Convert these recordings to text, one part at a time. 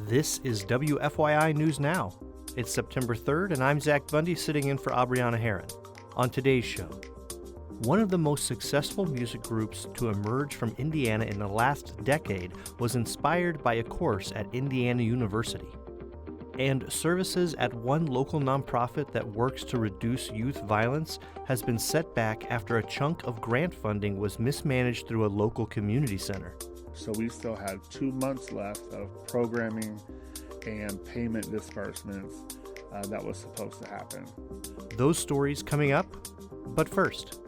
This is WFYI News Now. It's September 3rd, and I'm Zach Bundy sitting in for Abriana Herron. On today's show, one of the most successful music groups to emerge from Indiana in the last decade was inspired by a course at Indiana University. And services at one local nonprofit that works to reduce youth violence has been set back after a chunk of grant funding was mismanaged through a local community center. So we still had 2 months left of programming and payment disbursements that was supposed to happen. Those stories coming up, but first.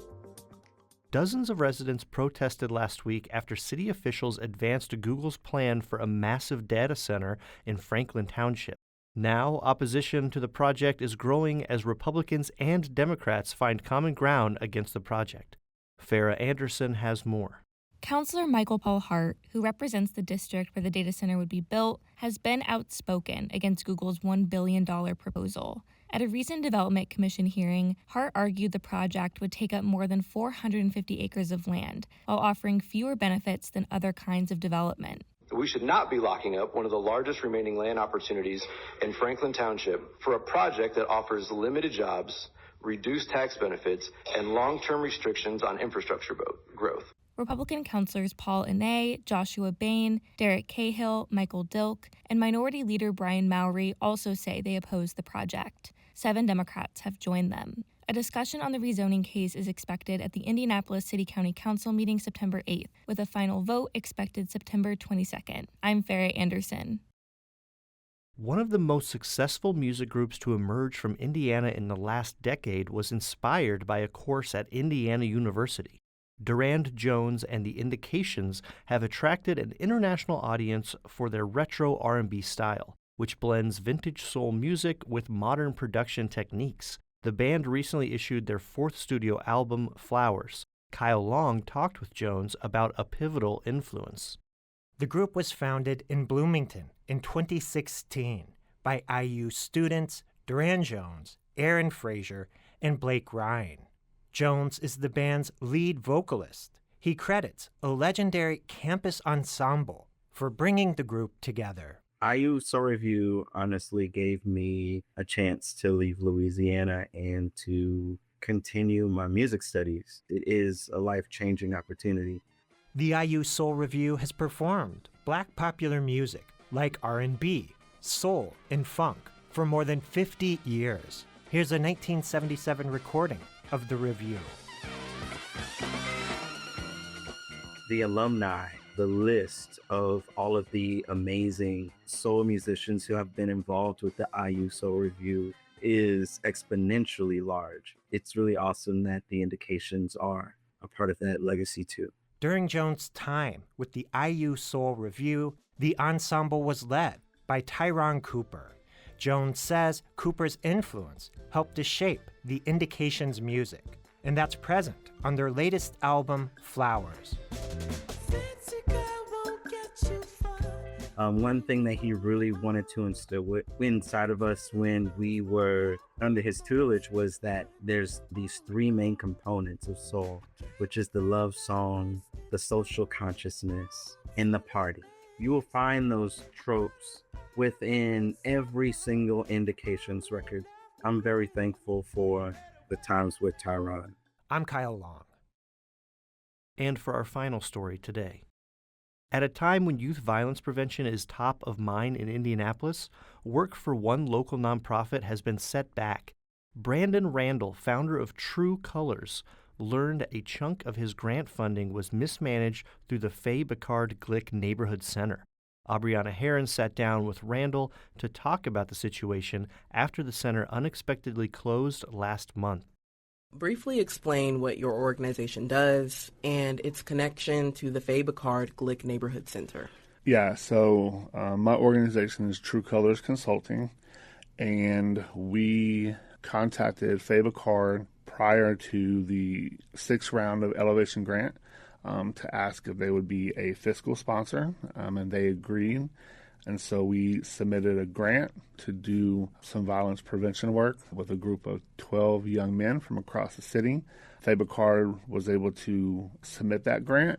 Dozens of residents protested last week after city officials advanced Google's plan for a massive data center in Franklin Township. Now, opposition to the project is growing as Republicans and Democrats find common ground against the project. Farah Anderson has more. Councilor Michael Paul Hart, who represents the district where the data center would be built, has been outspoken against Google's $1 billion proposal. At a recent Development Commission hearing, Hart argued the project would take up more than 450 acres of land, while offering fewer benefits than other kinds of development. We should not be locking up one of the largest remaining land opportunities in Franklin Township for a project that offers limited jobs, reduced tax benefits, and long-term restrictions on infrastructure growth. Republican councilors Paul Inay, Joshua Bain, Derek Cahill, Michael Dilk, and Minority Leader Brian Mowry also say they oppose the project. 7 Democrats have joined them. A discussion on the rezoning case is expected at the Indianapolis City County Council meeting September 8th, with a final vote expected September 22nd. I'm Farah Anderson. One of the most successful music groups to emerge from Indiana in the last decade was inspired by a course at Indiana University. Durand, Jones, and the Indications have attracted an international audience for their retro R&B style, which blends vintage soul music with modern production techniques. The band recently issued their 4th studio album, Flowers. Kyle Long talked with Jones about a pivotal influence. The group was founded in Bloomington in 2016 by IU students Durand Jones, Aaron Frazier, and Blake Ryan. Jones is the band's lead vocalist. He credits a legendary campus ensemble for bringing the group together. IU Soul Review honestly gave me a chance to leave Louisiana and to continue my music studies. It is a life-changing opportunity. The IU Soul Review has performed Black popular music like R&B, soul, and funk for more than 50 years. Here's a 1977 recording of the review. The alumni, the list of all of the amazing soul musicians who have been involved with the IU Soul Review is exponentially large. It's really awesome that the Indications are a part of that legacy too. During Jones' time with the IU Soul Review, the ensemble was led by Tyrone Cooper. Jones says Cooper's influence helped to shape the Indications' music, and that's present on their latest album, Flowers. One thing that he really wanted to instill inside of us when we were under his tutelage was that there's these 3 main components of soul, which is the love song, the social consciousness, and the party. You will find those tropes within every single Indications record. I'm very thankful for the times with Tyrone. I'm Kyle Long. And for our final story today. At a time when youth violence prevention is top of mind in Indianapolis, work for one local nonprofit has been set back. Brandon Randall, founder of True Colors, learned a chunk of his grant funding was mismanaged through the Faye Bicard Glick Neighborhood Center. Abriana Herron sat down with Randall to talk about the situation after the center unexpectedly closed last month. Briefly explain what your organization does and its connection to the Faye Bicard Glick Neighborhood Center. Yeah, so my organization is True Colors Consulting, and we contacted Faye Bicard prior to the 6th round of Elevation Grant to ask if they would be a fiscal sponsor, and they agreed. And so we submitted a grant to do some violence prevention work with a group of 12 young men from across the city. Faye Bicard was able to submit that grant,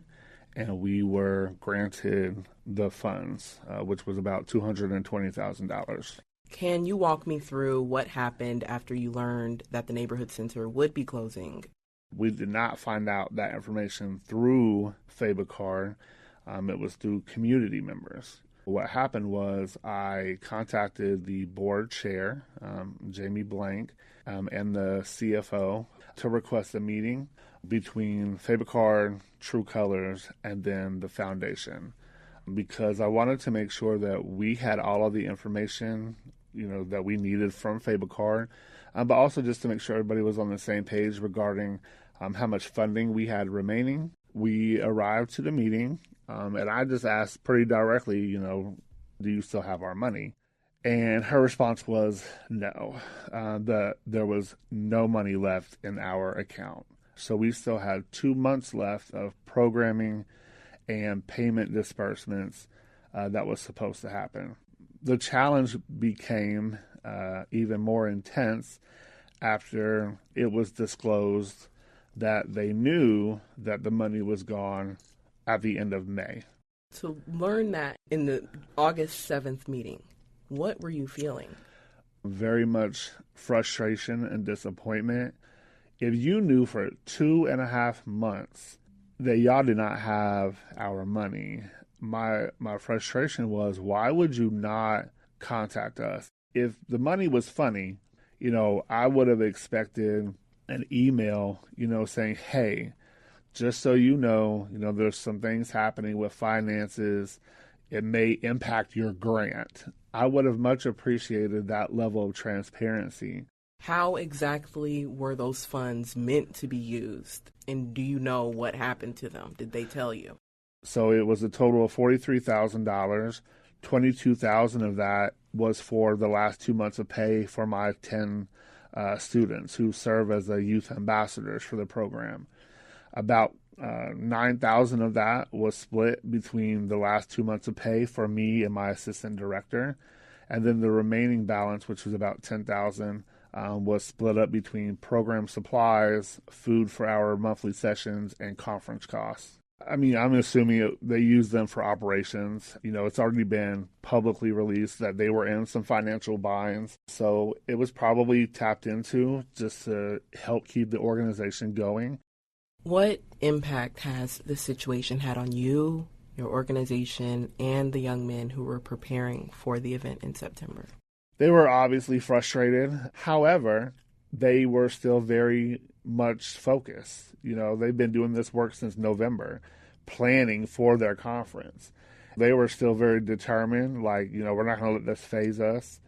and we were granted the funds, which was about $220,000. Can you walk me through what happened after you learned that the neighborhood center would be closing? We did not find out that information through FABACAR. It was through community members. What happened was I contacted the board chair, Jamie Blank, and the CFO to request a meeting between FABACAR, True Colors, and then the foundation, because I wanted to make sure that we had all of the information, that we needed from FABACAR, but also just to make sure everybody was on the same page regarding how much funding we had remaining. We arrived to the meeting, and I just asked pretty directly, do you still have our money? And her response was no. There was no money left in our account. So we still had 2 months left of programming and payment disbursements that was supposed to happen. The challenge became even more intense after it was disclosed that they knew that the money was gone at the end of May. To learn that in the August 7th meeting, what were you feeling? Very much frustration and disappointment. If you knew for 2.5 months that y'all did not have our money, my frustration was, why would you not contact us? If the money was funny, I would have expected an email, saying, hey, just so you know, there's some things happening with finances. It may impact your grant. I would have much appreciated that level of transparency. How exactly were those funds meant to be used? And do you know what happened to them? Did they tell you? So it was a total of $43,000. $22,000 of that was for the last 2 months of pay for my 10 students who serve as the youth ambassadors for the program. About $9,000 of that was split between the last 2 months of pay for me and my assistant director. And then the remaining balance, which was about $10,000, was split up between program supplies, food for our monthly sessions, and conference costs. I'm assuming they used them for operations. It's already been publicly released that they were in some financial binds. So it was probably tapped into just to help keep the organization going. What impact has this situation had on you, your organization, and the young men who were preparing for the event in September? They were obviously frustrated. However, they were still very much focused. They've been doing this work since November, planning for their conference. They were still very determined, we're not going to let this phase us.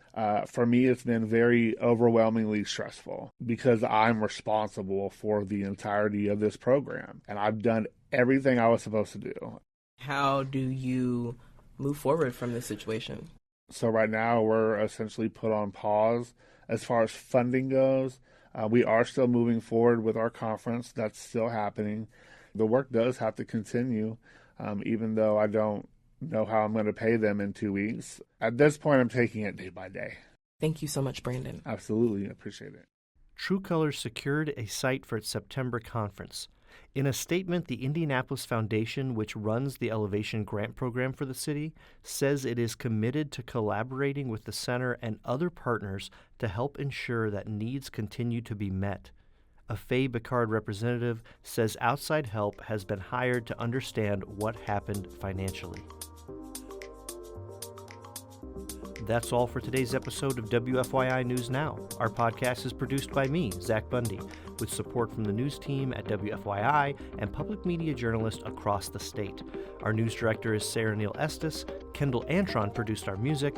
For me, it's been very overwhelmingly stressful because I'm responsible for the entirety of this program, and I've done everything I was supposed to do. How do you move forward from this situation? So right now, we're essentially put on pause as far as funding goes. We are still moving forward with our conference. That's still happening. The work does have to continue, even though I don't know how I'm going to pay them in 2 weeks. At this point, I'm taking it day by day. Thank you so much, Brandon. Absolutely. Appreciate it. True Colors secured a site for its September conference. In a statement, the Indianapolis Foundation, which runs the Elevation Grant Program for the city, says it is committed to collaborating with the center and other partners to help ensure that needs continue to be met. A FABACAR representative says outside help has been hired to understand what happened financially. That's all for today's episode of WFYI News Now. Our podcast is produced by me, Zach Bundy, with support from the news team at WFYI and public media journalists across the state. Our news director is Sarah Neal-Estes. Kendall Antron produced our music.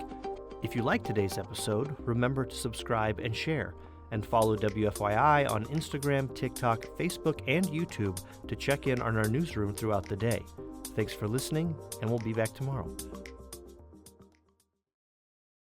If you like today's episode, remember to subscribe and share, and follow WFYI on Instagram, TikTok, Facebook, and YouTube to check in on our newsroom throughout the day. Thanks for listening, and we'll be back tomorrow.